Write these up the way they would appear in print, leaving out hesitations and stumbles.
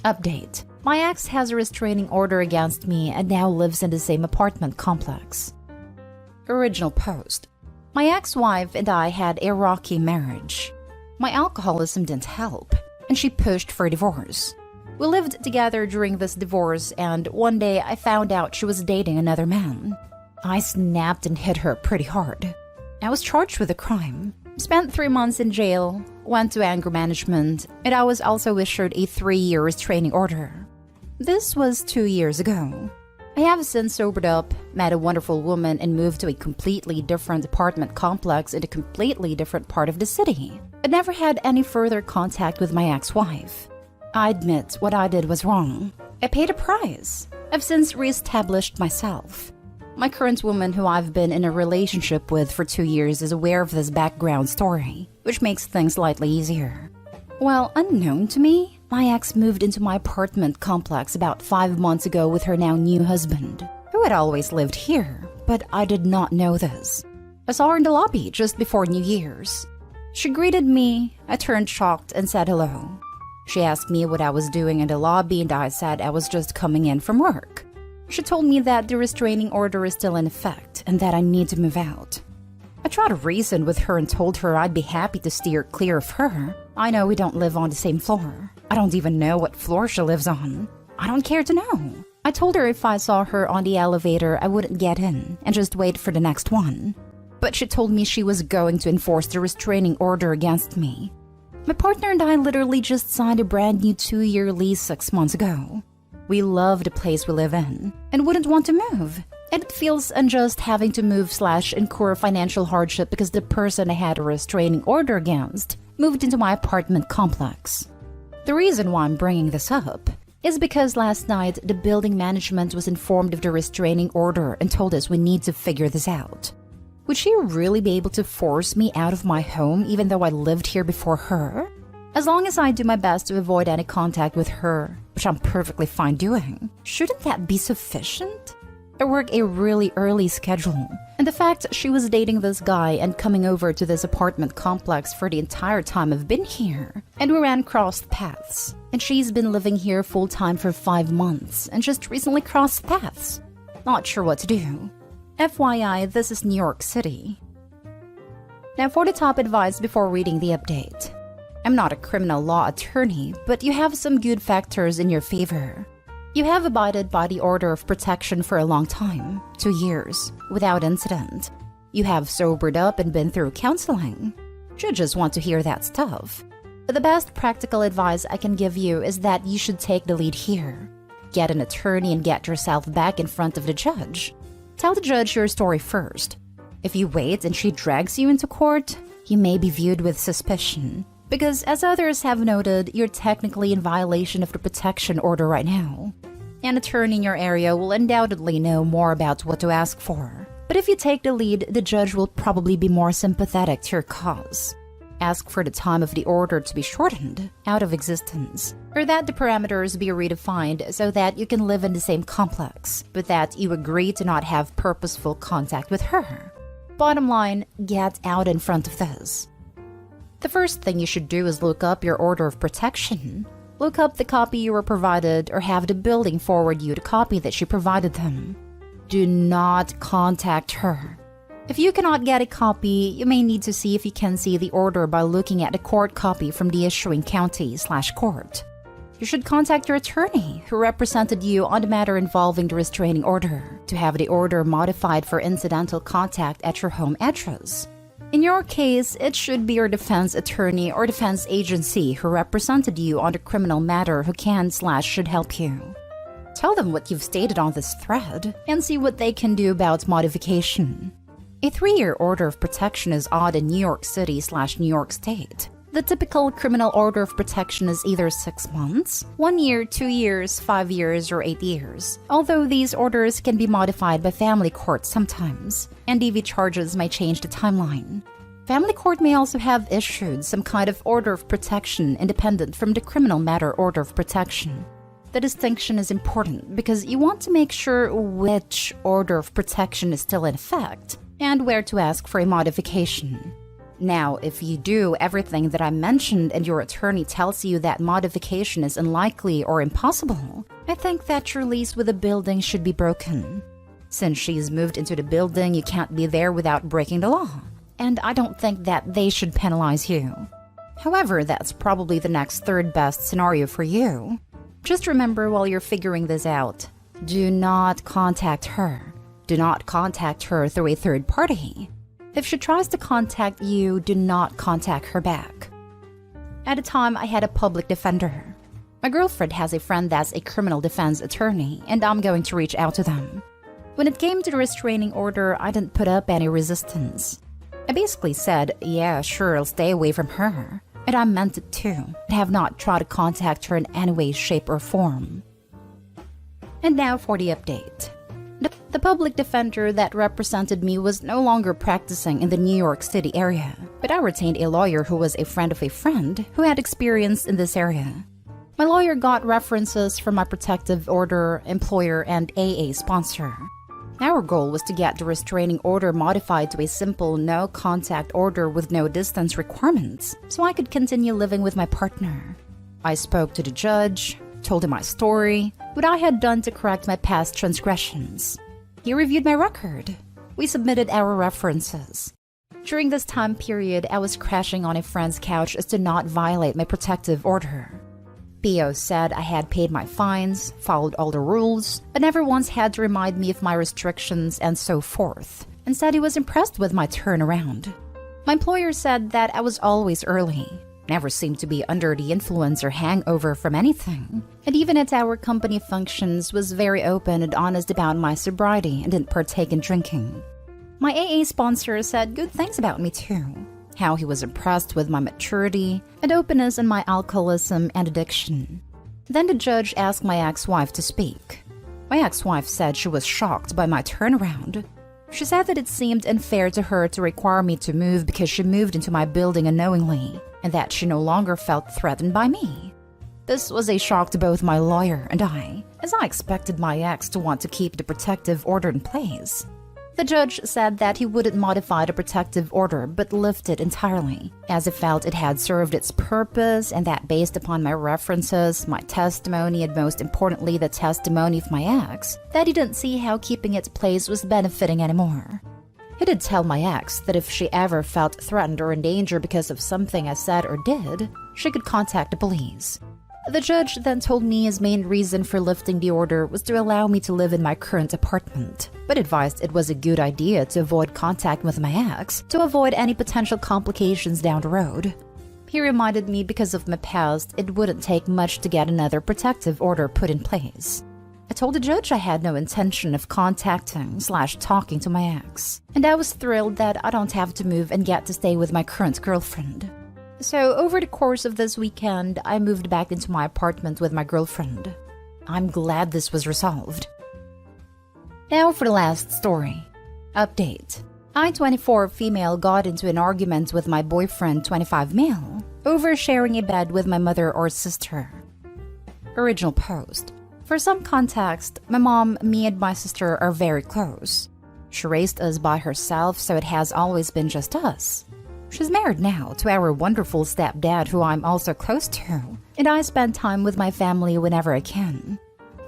Update. My ex has a restraining order against me and now lives in the same apartment complex. Original post. My ex-wife and I had a rocky marriage. My alcoholism didn't help, and she pushed for divorce. We lived together during this divorce, and one day I found out she was dating another man. I snapped and hit her pretty hard. I was charged with a crime, spent 3 months in jail, went to anger management, and I was also issued a 3-year restraining order. This was 2 years ago. I have since sobered up, met a wonderful woman, and moved to a completely different apartment complex in a completely different part of the city. I never had any further contact with my ex-wife. I admit what I did was wrong. I paid a price. I've since re-established myself. My current woman, who I've been in a relationship with for 2 years, is aware of this background story, which makes things slightly easier. Well, unknown to me, my ex moved into my apartment complex about 5 months ago with her now new husband, who had always lived here, but I did not know this. I saw her in the lobby just before New Year's. She greeted me, I turned shocked and said hello. She asked me what I was doing in the lobby and I said I was just coming in from work. She told me that the restraining order is still in effect and that I need to move out. I tried to reason with her and told her I'd be happy to steer clear of her. I know we don't live on the same floor. I don't even know what floor she lives on. I don't care to know. I told her if I saw her on the elevator, I wouldn't get in and just wait for the next one. But she told me she was going to enforce the restraining order against me. My partner and I literally just signed a brand new 2-year lease 6 months ago. We love the place we live in and wouldn't want to move. And it feels unjust having to move / incur financial hardship because the person I had a restraining order against moved into my apartment complex. The reason why I'm bringing this up is because last night the building management was informed of the restraining order and told us we need to figure this out. Would she really be able to force me out of my home even though I lived here before her? As long as I do my best to avoid any contact with her, which I'm perfectly fine doing, shouldn't that be sufficient? I work a really early schedule, and the fact she was dating this guy and coming over to this apartment complex for the entire time I've been here, and we ran crossed paths, and she's been living here full-time for 5 months and just recently crossed paths. Not sure what to do. FYI, this is New York City. Now for the top advice before reading the update. I'm not a criminal law attorney, but you have some good factors in your favor. You have abided by the order of protection for a long time, 2 years, without incident. You have sobered up and been through counseling. Judges want to hear that stuff. But the best practical advice I can give you is that you should take the lead here. Get an attorney and get yourself back in front of the judge. Tell the judge your story first. If you wait and she drags you into court, you may be viewed with suspicion. Because as others have noted, you're technically in violation of the protection order right now. An attorney in your area will undoubtedly know more about what to ask for. But if you take the lead, the judge will probably be more sympathetic to your cause. Ask for the time of the order to be shortened, out of existence, or that the parameters be redefined so that you can live in the same complex, but that you agree to not have purposeful contact with her. Bottom line, get out in front of this. The first thing you should do is look up your order of protection. Look up the copy you were provided or have the building forward you the copy that she provided them. Do not contact her. If you cannot get a copy, you may need to see if you can see the order by looking at the court copy from the issuing county/court. You should contact your attorney who represented you on the matter involving the restraining order to have the order modified for incidental contact at your home address. In your case, it should be your defense attorney or defense agency who represented you on the criminal matter who can/should help you. Tell them what you've stated on this thread and see what they can do about modification. A 3-year order of protection is odd in New York City/New York State. The typical criminal order of protection is either 6 months, 1 year, 2 years, 5 years, or 8 years, although these orders can be modified by family court sometimes, and DV charges may change the timeline. Family court may also have issued some kind of order of protection independent from the criminal matter order of protection. The distinction is important because you want to make sure which order of protection is still in effect and where to ask for a modification. Now, if you do everything that I mentioned and your attorney tells you that modification is unlikely or impossible, I think that your lease with the building should be broken. Since she's moved into the building, you can't be there without breaking the law, and I don't think that they should penalize you. However, that's probably the next third best scenario for you. Just remember while you're figuring this out, do not contact her. Do not contact her through a third party. If she tries to contact you, do not contact her back. At the time, I had a public defender. My girlfriend has a friend that's a criminal defense attorney, and I'm going to reach out to them. When it came to the restraining order, I didn't put up any resistance. I basically said, yeah, sure, I'll stay away from her. And I meant it too, and have not tried to contact her in any way, shape, or form. And now for the update. The public defender that represented me was no longer practicing in the New York City area, but I retained a lawyer who was a friend of a friend who had experience in this area. My lawyer got references from my protective order, employer, and AA sponsor. Our goal was to get the restraining order modified to a simple no-contact order with no distance requirements, so I could continue living with my partner. I spoke to the judge, told him my story, what I had done to correct my past transgressions. He reviewed my record. We submitted our references. During this time period, I was crashing on a friend's couch as to not violate my protective order. PO said I had paid my fines, followed all the rules, but never once had to remind me of my restrictions and so forth, and said he was impressed with my turnaround. My employer said that I was always early, never seemed to be under the influence or hangover from anything, and even at our company functions was very open and honest about my sobriety and didn't partake in drinking. My AA sponsor said good things about me too. How he was impressed with my maturity and openness in my alcoholism and addiction. Then the judge asked my ex-wife to speak. My ex-wife said she was shocked by my turnaround. She said that it seemed unfair to her to require me to move because she moved into my building unknowingly, and that she no longer felt threatened by me. This was a shock to both my lawyer and I, as I expected my ex to want to keep the protective order in place. The judge said that he wouldn't modify the protective order but lift it entirely, as he felt it had served its purpose and that based upon my references, my testimony, and most importantly the testimony of my ex, that he didn't see how keeping its place was benefiting anymore. He did tell my ex that if she ever felt threatened or in danger because of something I said or did, she could contact the police. The judge then told me his main reason for lifting the order was to allow me to live in my current apartment, but advised it was a good idea to avoid contact with my ex to avoid any potential complications down the road. He reminded me because of my past, it wouldn't take much to get another protective order put in place. I told the judge I had no intention of contacting/talking to my ex, and I was thrilled that I don't have to move and get to stay with my current girlfriend. So over the course of this weekend, I moved back into my apartment with my girlfriend. I'm glad this was resolved. Now for the last story. Update. I, 24 female, got into an argument with my boyfriend, 25 male, over sharing a bed with my mother or sister. Original post. For some context, my mom, me, and my sister are very close. She raised us by herself, so it has always been just us. She's married now to our wonderful stepdad, who I'm also close to, and I spend time with my family whenever I can.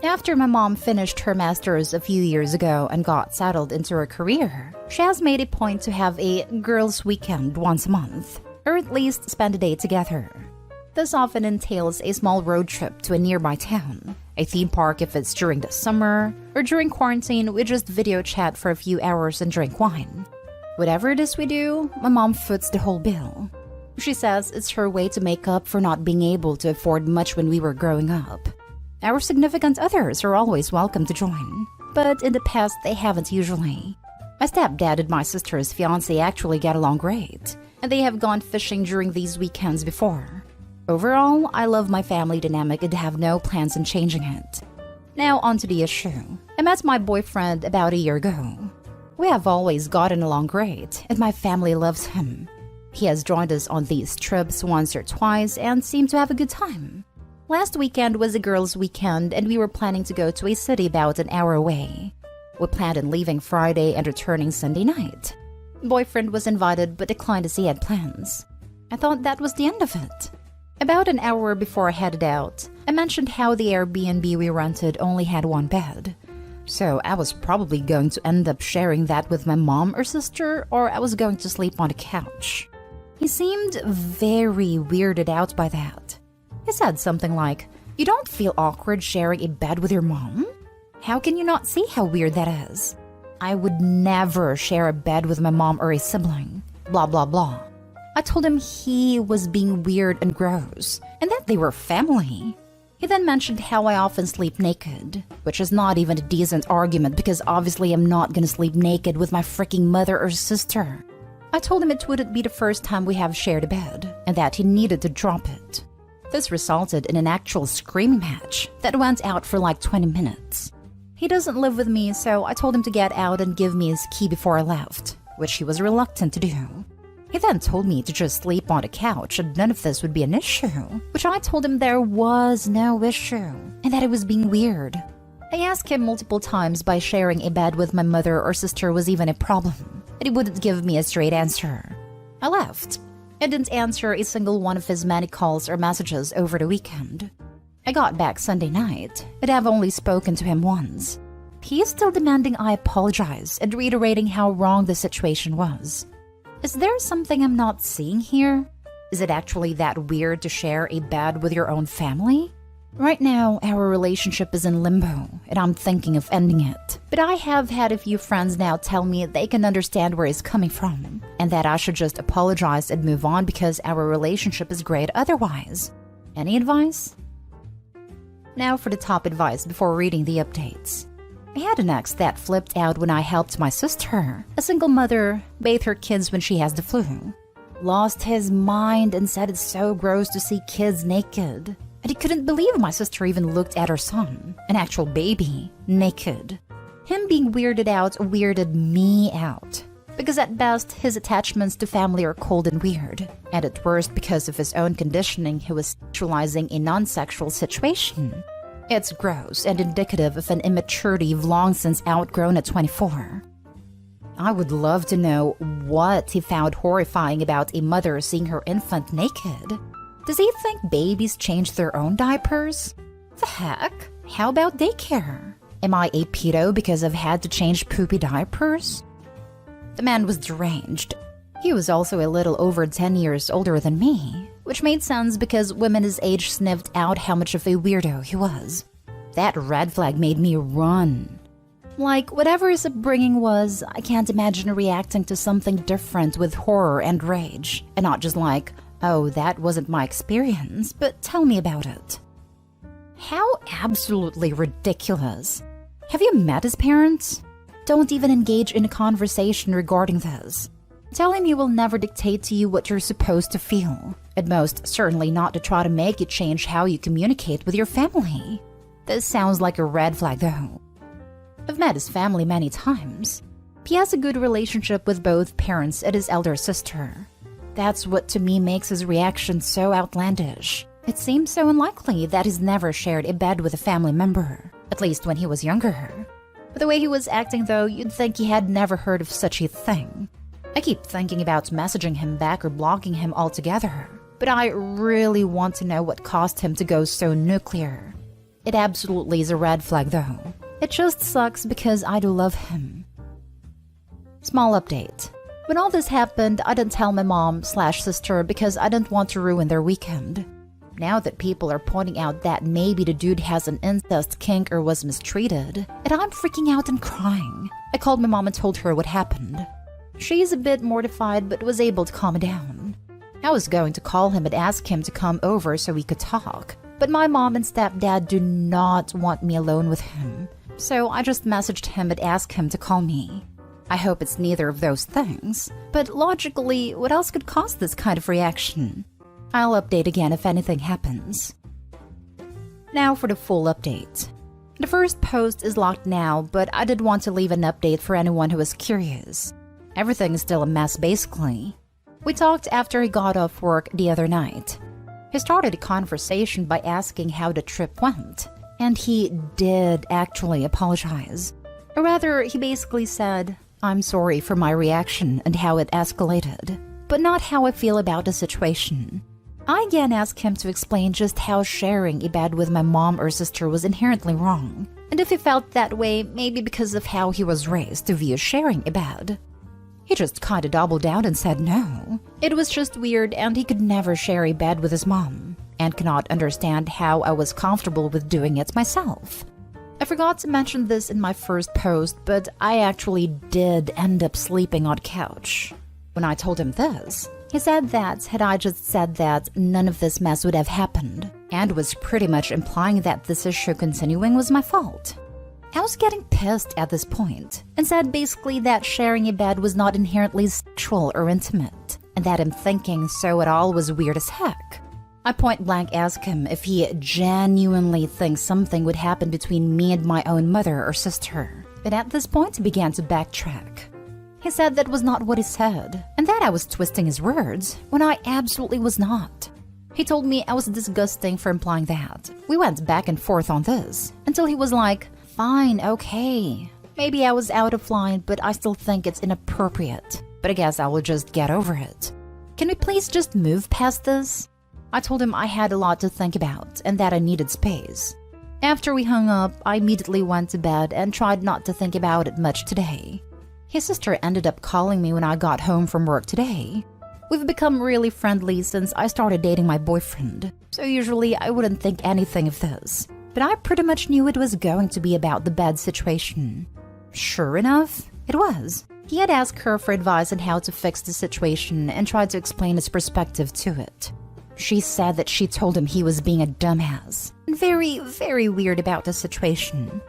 After my mom finished her master's a few years ago and got settled into her career, she has made a point to have a girls' weekend once a month, or at least spend a day together. This often entails a small road trip to a nearby town, a theme park if it's during the summer, or during quarantine we just video chat for a few hours and drink wine. Whatever it is we do, my mom foots the whole bill. She says it's her way to make up for not being able to afford much when we were growing up. Our significant others are always welcome to join, but in the past they haven't usually. My stepdad and my sister's fiancé actually get along great, and they have gone fishing during these weekends before. Overall, I love my family dynamic and have no plans on changing it. Now on to the issue. I met my boyfriend about a year ago. We have always gotten along great, and my family loves him. He has joined us on these trips once or twice and seemed to have a good time. Last weekend was a girls' weekend, and we were planning to go to a city about an hour away. We planned on leaving Friday and returning Sunday night. Boyfriend was invited but declined as he had plans. I thought that was the end of it. About an hour before I headed out, I mentioned how the Airbnb we rented only had one bed. So I was probably going to end up sharing that with my mom or sister, or I was going to sleep on the couch. He seemed very weirded out by that. He said something like, "You don't feel awkward sharing a bed with your mom? How can you not see how weird that is? I would never share a bed with my mom or a sibling. Blah, blah, blah." I told him he was being weird and gross, and that they were family. He then mentioned how I often sleep naked, which is not even a decent argument because obviously I'm not gonna sleep naked with my freaking mother or sister. I told him it wouldn't be the first time we have shared a bed, and that he needed to drop it. This resulted in an actual screaming match that went out for like 20 minutes. He doesn't live with me, so I told him to get out and give me his key before I left, which he was reluctant to do. He then told me to just sleep on the couch and none of this would be an issue, which I told him there was no issue, and that it was being weird. I asked him multiple times by sharing a bed with my mother or sister was even a problem, and he wouldn't give me a straight answer. I left. I didn't answer a single one of his many calls or messages over the weekend. I got back Sunday night, but I've only spoken to him once. He is still demanding I apologize and reiterating how wrong the situation was. Is there something I'm not seeing here? Is it actually that weird to share a bed with your own family? Right now, our relationship is in limbo, and I'm thinking of ending it. But I have had a few friends now tell me they can understand where he's coming from, and that I should just apologize and move on because our relationship is great otherwise. Any advice? Now for the top advice before reading the updates. I had an ex that flipped out when I helped my sister, a single mother, bathe her kids when she has the flu. Lost his mind and said it's so gross to see kids naked. And he couldn't believe my sister even looked at her son, an actual baby, naked. Him being weirded out weirded me out. Because at best, his attachments to family are cold and weird. And at worst, because of his own conditioning, he was sexualizing a non-sexual situation. It's gross and indicative of an immaturity you've long since outgrown at 24. I would love to know what he found horrifying about a mother seeing her infant naked. Does he think babies change their own diapers? The heck? How about daycare? Am I a pedo because I've had to change poopy diapers? The man was deranged. He was also a little over 10 years older than me, which made sense because women his age sniffed out how much of a weirdo he was. That red flag made me run. Like, whatever his upbringing was, I can't imagine reacting to something different with horror and rage, and not just like, oh, that wasn't my experience, but tell me about it. How absolutely ridiculous. Have you met his parents? Don't even engage in a conversation regarding this. Tell him he will never dictate to you what you're supposed to feel, and most certainly not to try to make you change how you communicate with your family. This sounds like a red flag though. I've met his family many times. He has a good relationship with both parents and his elder sister. That's what to me makes his reaction so outlandish. It seems so unlikely that he's never shared a bed with a family member, at least when he was younger. But the way he was acting though, you'd think he had never heard of such a thing. I keep thinking about messaging him back or blocking him altogether, but I really want to know what caused him to go so nuclear. It absolutely is a red flag though. It just sucks because I do love him. Small update. When all this happened, I didn't tell my mom/sister because I didn't want to ruin their weekend. Now that people are pointing out that maybe the dude has an incest kink or was mistreated, and I'm freaking out and crying, I called my mom and told her what happened. She's a bit mortified but was able to calm down. I was going to call him and ask him to come over so we could talk, but my mom and stepdad do not want me alone with him, so I just messaged him and asked him to call me. I hope it's neither of those things, but logically, what else could cause this kind of reaction? I'll update again if anything happens. Now for the full update. The first post is locked now, but I did want to leave an update for anyone who was curious. Everything is still a mess basically. We talked after he got off work the other night. He started a conversation by asking how the trip went, and he did actually apologize. Or rather, he basically said, I'm sorry for my reaction and how it escalated, but not how I feel about the situation. I again asked him to explain just how sharing a bed with my mom or sister was inherently wrong, and if he felt that way maybe because of how he was raised to view sharing a bed. He just kinda doubled down and said no. It was just weird and he could never share a bed with his mom, and cannot understand how I was comfortable with doing it myself. I forgot to mention this in my first post, but I actually did end up sleeping on the couch. When I told him this, he said that had I just said that, none of this mess would have happened, and was pretty much implying that this issue continuing was my fault. I was getting pissed at this point, and said basically that sharing a bed was not inherently sexual or intimate, and that him thinking so at all was weird as heck. I point blank asked him if he genuinely thinks something would happen between me and my own mother or sister, but at this point he began to backtrack. He said that was not what he said, and that I was twisting his words, when I absolutely was not. He told me I was disgusting for implying that. We went back and forth on this, until he was like, fine, okay. Maybe I was out of line, but I still think it's inappropriate. But I guess I will just get over it. Can we please just move past this? I told him I had a lot to think about, and that I needed space. After we hung up, I immediately went to bed and tried not to think about it much today. His sister ended up calling me when I got home from work today. We've become really friendly since I started dating my boyfriend, so usually I wouldn't think anything of this. But I pretty much knew it was going to be about the bed situation. Sure enough, it was. He had asked her for advice on how to fix the situation and tried to explain his perspective to it. She said that she told him he was being a dumbass, and very, very weird about the situation.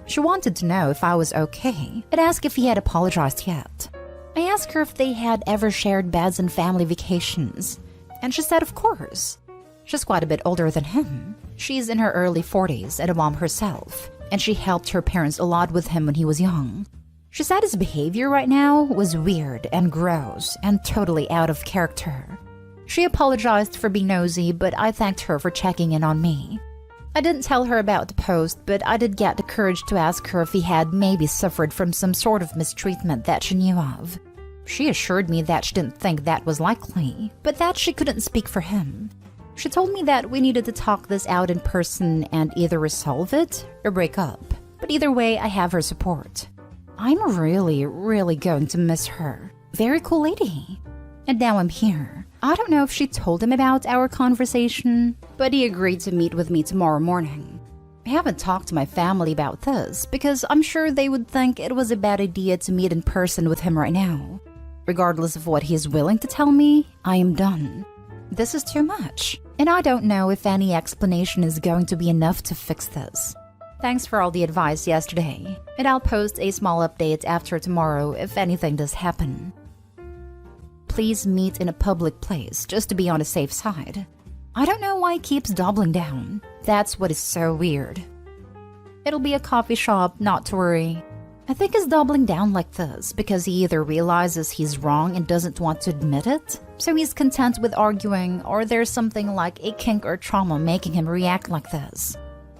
She wanted to know if I was okay, and asked if he had apologized yet. I asked her if they had ever shared beds on family vacations, and she said of course. She's quite a bit older than him. She's in her early 40s and a mom herself, and she helped her parents a lot with him when he was young. She said his behavior right now was weird and gross and totally out of character. She apologized for being nosy, but I thanked her for checking in on me. I didn't tell her about the post, but I did get the courage to ask her if he had maybe suffered from some sort of mistreatment that she knew of. She assured me that she didn't think that was likely, but that she couldn't speak for him. She told me that we needed to talk this out in person and either resolve it or break up, but either way I have her support. I'm really, really going to miss her. Very cool lady. And now I'm here. I don't know if she told him about our conversation, but he agreed to meet with me tomorrow morning. I haven't talked to my family about this because I'm sure they would think it was a bad idea to meet in person with him right now. Regardless of what he is willing to tell me, I am done. This is too much, and I don't know if any explanation is going to be enough to fix this. Thanks for all the advice yesterday, and I'll post a small update after tomorrow if anything does happen. Please meet in a public place just to be on the safe side. I don't know why he keeps doubling down. That's what is so weird. It'll be a coffee shop, not to worry. I think he's doubling down like this because he either realizes he's wrong and doesn't want to admit it, so he's content with arguing, or there's something like a kink or trauma making him react like this.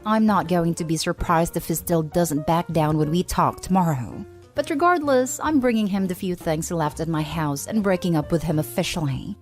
I'm not going to be surprised if he still doesn't back down when we talk tomorrow. But regardless, I'm bringing him the few things he left at my house and breaking up with him officially.